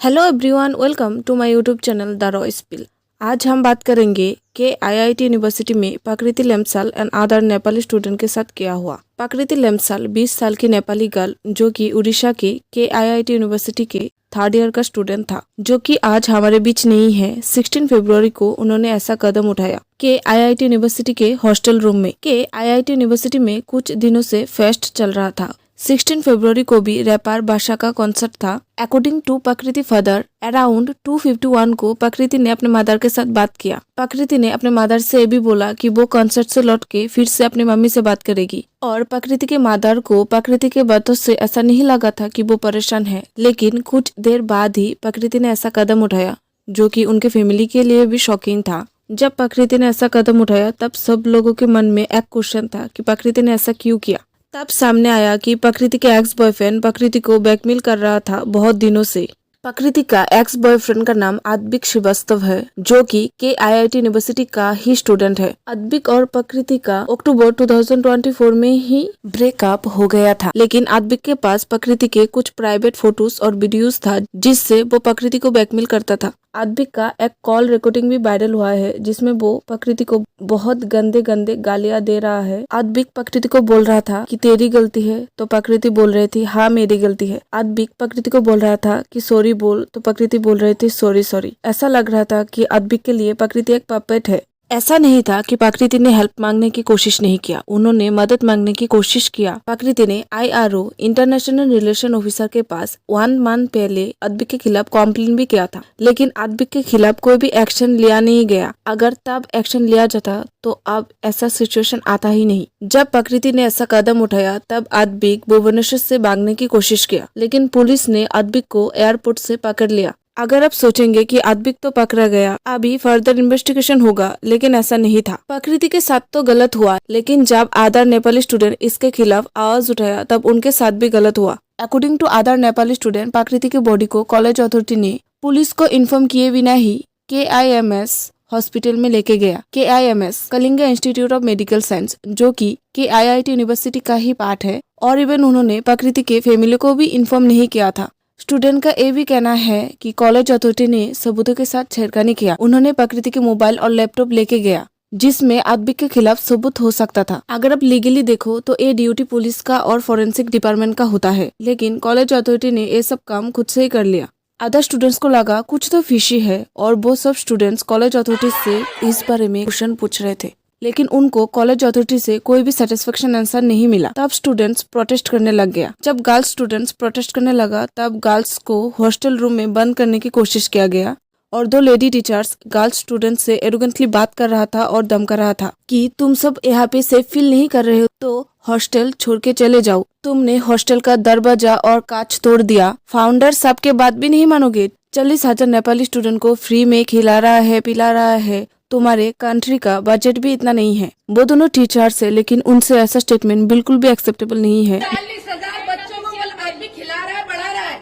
Hello everyone, welcome to my YouTube channel the Roy spill. आज हम बात करेंगे कि आईआईटी यूनिवर्सिटी में Prakriti Lamsal and other Nepali student के साथ क्या हुआ। प्रकृति लेमसाल 20 साल की नेपाली गर्ल जो कि उड़ीसा के आईआईटी यूनिवर्सिटी के थर्ड ईयर का स्टूडेंट था, जो कि आज हमारे बीच नहीं है। 16 फरवरी को उन्होंने ऐसा कदम उठाया कि आईआईटी यूनिवर्सिटी के हॉस्टल रूम में आईआईटी यूनिवर्सिटी में कुछ दिनों से फेस्ट चल रहा था। 16 फरवरी को भी रैपर बादशाह का कॉन्सर्ट था। अकॉर्डिंग टू प्रकृति फादर, अराउंड 251 को प्रकृति ने अपने मदर के साथ बात किया। प्रकृति ने अपने मदर से ये भी बोला कि वो कॉन्सर्ट से लौट के फिर से अपनी मम्मी से बात करेगी। और प्रकृति के मदर को प्रकृति के बातों से ऐसा नहीं लगा था कि वो परेशान है, लेकिन कुछ देर बाद ही प्रकृति ने ऐसा कदम उठाया जो कि उनके फैमिली के लिए भी शॉकिंग था। जब प्रकृति ने ऐसा कदम उठाया तब सब लोगों के मन में एक क्वेश्चन था कि प्रकृति ने ऐसा क्यों किया। तब सामने आया कि प्रकृति के एक्स बॉयफ्रेंड प्रकृति को ब्लैकमेल कर रहा था बहुत दिनों से। प्रकृति का एक्स बॉयफ्रेंड का नाम अद्विक श्रीवास्तव है, जो कि आईआईटी यूनिवर्सिटी का ही स्टूडेंट है। अद्विक और प्रकृति का अक्टूबर 2024 में ही ब्रेकअप हो गया था, लेकिन अद्विक के पास प्रकृति के कुछ प्राइवेट फोटोज और वीडियोस था जिससे वो प्रकृति को ब्लैकमेल करता था। अद्विक का एक कॉल रिकॉर्डिंग भी वायरल हुआ है जिसमें वो प्रकृति को बहुत गंदे गंदे गालियां दे रहा है। अद्विक प्रकृति को बोल रहा था कि तेरी गलती है, तो प्रकृति बोल रही थी हाँ मेरी गलती है। अद्विक प्रकृति को बोल रहा था कि सॉरी बोल, तो प्रकृति बोल रही थी सॉरी सॉरी। ऐसा लग रहा था कि अद्विक के लिए प्रकृति एक पपेट है। ऐसा नहीं था कि प्रकृति ने हेल्प मांगने की कोशिश नहीं किया, उन्होंने मदद मांगने की कोशिश किया। प्रकृति ने आईआरओ इंटरनेशनल रिलेशन ऑफिसर के पास 1 मंथ पहले अद्विक के खिलाफ कॉम्प्लेन भी किया था, लेकिन अद्विक के खिलाफ कोई भी एक्शन लिया नहीं गया। अगर तब एक्शन लिया जाता तो अब ऐसा सिचुएशन आता ही नहीं। जब प्रकृति ने ऐसा कदम उठाया तब अद्विक भुवनेश्वर से भागने की कोशिश किया, लेकिन पुलिस ने अद्विक को एयरपोर्ट से पकड़ लिया। अगर आप सोचेंगे कि अद्विक तो पकड़ा गया, अभी फर्दर इन्वेस्टिगेशन होगा, लेकिन ऐसा नहीं था। प्रकृति के साथ तो गलत हुआ, लेकिन जब अदर नेपाली स्टूडेंट इसके खिलाफ आवाज उठाया तब उनके साथ भी गलत हुआ। According to other Nepali student, Prakriti के बॉडी को कॉलेज अथॉरिटी ने पुलिस को इन्फॉर्म किए बिना ही KIMS हॉस्पिटल में लेके गया। KIMS Kalinga institute of medical science, जो कि आईआईटी यूनिवर्सिटी का ही पार्ट है। और इवन उन्होंने प्रकृति के फैमिली को भी इन्फॉर्म नहीं किया था। स्टूडेंट का ये भी कहना है कि कॉलेज अथॉरिटी ने सबूतों के साथ छेड़खानी किया। उन्होंने प्रकृति के मोबाइल और लैपटॉप लेके गया जिसमें अद्विक के खिलाफ सबूत हो सकता था। अगर आप लीगली देखो तो ये ड्यूटी पुलिस का और फोरेंसिक डिपार्टमेंट का होता है, लेकिन कॉलेज अथॉरिटी ने ये सब काम खुद से ही कर लिया। अदर स्टूडेंट्स को लगा कुछ तो फिशी है और वो सब स्टूडेंट्स कॉलेज अथॉरिटी से इस बारे में क्वेश्चन पूछ रहे थे, लेकिन उनको कॉलेज अथॉरिटी से कोई भी सेटिस्फेक्शन आंसर नहीं मिला। तब स्टूडेंट्स प्रोटेस्ट करने लग गया। जब गर्ल्स स्टूडेंट्स प्रोटेस्ट करने लगा तब गर्ल्स को हॉस्टल रूम में बंद करने की कोशिश किया गया और 2 लेडी टीचर्स गर्ल्स स्टूडेंट्स से एरोगेंटली बात कर रहा था और धमका रहा था कि तुम सब यहाँ पे सेफ फील नहीं कर रहे हो तो हॉस्टल छोड़ के चले जाओ। तुमने हॉस्टल का दरवाजा और कांच तोड़ दिया। फाउंडर साहब के बात भी नहीं मानोगे। 40,000 नेपाली स्टूडेंट को फ्री में खिला रहा है, पिला रहा है। तुम्हारे कंट्री का बजट भी इतना नहीं है। वो दोनों टीचर्स है, लेकिन उनसे ऐसा स्टेटमेंट बिल्कुल भी एक्सेप्टेबल नहीं है। 40,000 बच्चों को आज भी खिला रहा है, बढ़ा रहा है,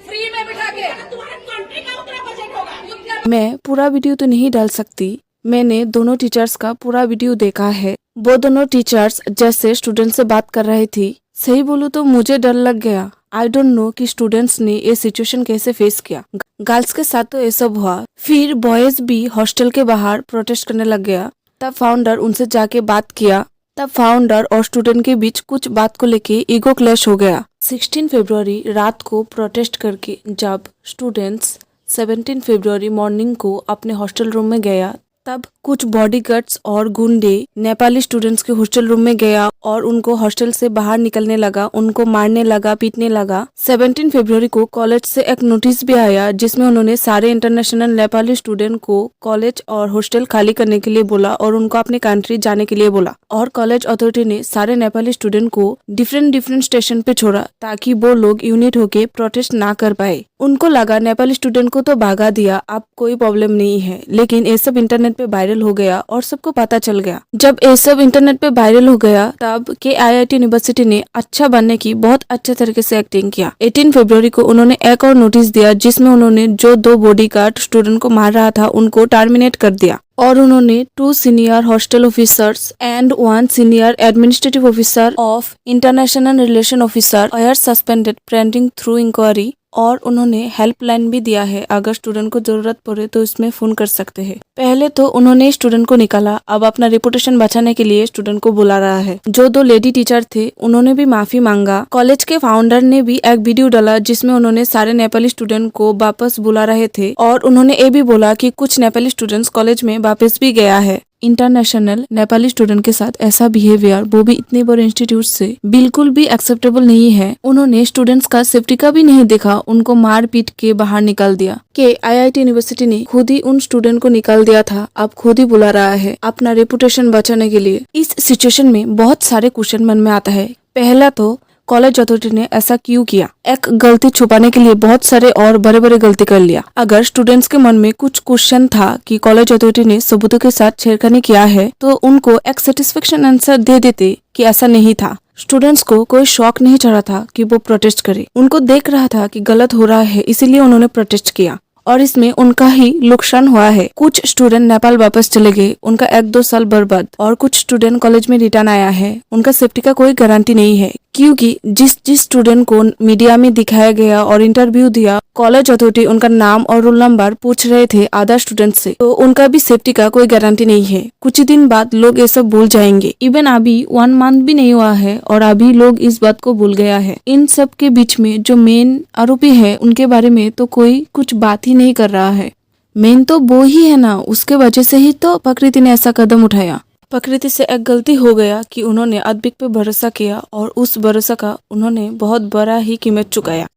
फ्री में बिठा के। तुम्हारे कंट्री का उतना बजट होगा। मैं पूरा वीडियो तो नहीं डाल सकती, मैंने दोनों टीचर्स का पूरा वीडियो देखा है। वो दोनों टीचर्स जैसे स्टूडेंट से बात कर रही थी, सही बोलूं तो मुझे डर लग गया। आई डोंट नो कि स्टूडेंट्स ने ये सिचुएशन कैसे फेस किया। गर्ल्स के साथ तो ये सब हुआ, फिर बॉयज भी हॉस्टल के बाहर प्रोटेस्ट करने लग गया। तब फाउंडर उनसे जाके बात किया। तब फाउंडर और स्टूडेंट के बीच कुछ बात को लेके ईगो क्लैश हो गया। 16 फरवरी रात को प्रोटेस्ट करके जब स्टूडेंट्स 17 फरवरी मॉर्निंग को अपने हॉस्टल रूम में गया, तब कुछ बॉडीगार्ड्स और गुंडे नेपाली स्टूडेंट्स के हॉस्टल रूम में गया और उनको हॉस्टल से बाहर निकलने लगा, उनको मारने लगा, पीटने लगा। 17 फरवरी को कॉलेज से एक नोटिस भी आया जिसमें उन्होंने सारे इंटरनेशनल नेपाली स्टूडेंट को कॉलेज और हॉस्टल खाली करने के लिए बोला और उनको अपने कंट्री जाने के लिए बोला। और कॉलेज अथॉरिटी ने सारे नेपाली स्टूडेंट को डिफरेंट स्टेशन पे छोड़ा ताकि वो लोग यूनिट होके प्रोटेस्ट ना कर पाए। उनको लगा नेपाली स्टूडेंट को तो भागा दिया, अब कोई प्रॉब्लम नहीं है, लेकिन ये सब इंटरनेट पे वायरल हो गया और सबको पता चल गया। जब ये सब इंटरनेट पे वायरल हो गया तब आईआईटी यूनिवर्सिटी ने अच्छा बनने की बहुत अच्छे तरीके से एक्टिंग किया। 18 फरवरी को उन्होंने एक और नोटिस दिया जिसमें उन्होंने जो 2 बॉडीगार्ड स्टूडेंट को मार रहा था उनको टर्मिनेट कर दिया और उन्होंने 2 senior hostel officers and 1 senior administrative officer of international relation officer are suspended pending through inquiry और उन्होंने हेल्पलाइन भी दिया है, अगर स्टूडेंट को जरूरत पड़े तो इसमें फोन कर सकते हैं। पहले तो उन्होंने स्टूडेंट को निकाला, अब अपना रेपुटेशन बचाने के लिए स्टूडेंट को बुला रहा है। जो 2 लेडी टीचर थे उन्होंने भी माफी मांगा। कॉलेज के फाउंडर ने भी एक वीडियो डाला जिसमें उन्होंने सारे नेपाली स्टूडेंट को वापस बुला रहे थे और उन्होंने ये भी बोला कि कुछ नेपाली स्टूडेंट्स कॉलेज में वापस भी गया है। इंटरनेशनल नेपाली स्टूडेंट के साथ ऐसा बिहेवियर, वो भी इतने बड़े इंस्टीट्यूट से, बिल्कुल भी एक्सेप्टेबल नहीं है। उन्होंने स्टूडेंट्स का सेफ्टी का भी नहीं देखा, उनको मार पीट के बाहर निकाल दिया। के IIT यूनिवर्सिटी ने खुद ही उन स्टूडेंट को निकाल दिया था, अब खुद ही बुला रहा है अपना रेपुटेशन बचाने के लिए। इस सिचुएशन में बहुत सारे क्वेश्चन मन में आता है। पहला तो कॉलेज अथॉरिटी ने ऐसा क्यों किया? एक गलती छुपाने के लिए बहुत सारे और बड़े बड़े गलती कर लिया। अगर स्टूडेंट्स के मन में कुछ क्वेश्चन था कि कॉलेज अथॉरिटी ने सबूतों के साथ छेड़खानी किया है, तो उनको एक सेटिस्फेक्शन आंसर दे देते कि ऐसा नहीं था। स्टूडेंट्स को कोई शौक नहीं चढ़ा था कि वो प्रोटेस्ट करे, उनको देख रहा था कि गलत हो रहा है, इसीलिए उन्होंने प्रोटेस्ट किया और इसमें उनका ही नुकसान हुआ है। कुछ स्टूडेंट नेपाल वापस चले गए, उनका 1-2 साल बर्बाद, और कुछ स्टूडेंट कॉलेज में रिटर्न आया है, उनका सेफ्टी का कोई गारंटी नहीं है, क्योंकि जिस स्टूडेंट को मीडिया में दिखाया गया और इंटरव्यू दिया, कॉलेज अथॉरिटी उनका नाम और रोल नंबर पूछ रहे थे अदर स्टूडेंट से, तो उनका भी सेफ्टी का कोई गारंटी नहीं है। कुछ ही दिन बाद लोग ये सब भूल जाएंगे। इवन अभी 1 मंथ भी नहीं हुआ है और अभी लोग इस बात को भूल गया है। इन सब के बीच में जो मेन आरोपी है उनके बारे में तो कोई कुछ बात ही नहीं कर रहा है। मेन तो वो ही है ना, उसके वजह से ही तो प्रकृति ने ऐसा कदम उठाया। प्रकृति से एक गलती हो गया कि उन्होंने अद्विक पे भरोसा किया और उस भरोसा का उन्होंने बहुत बड़ा ही कीमत चुकाया।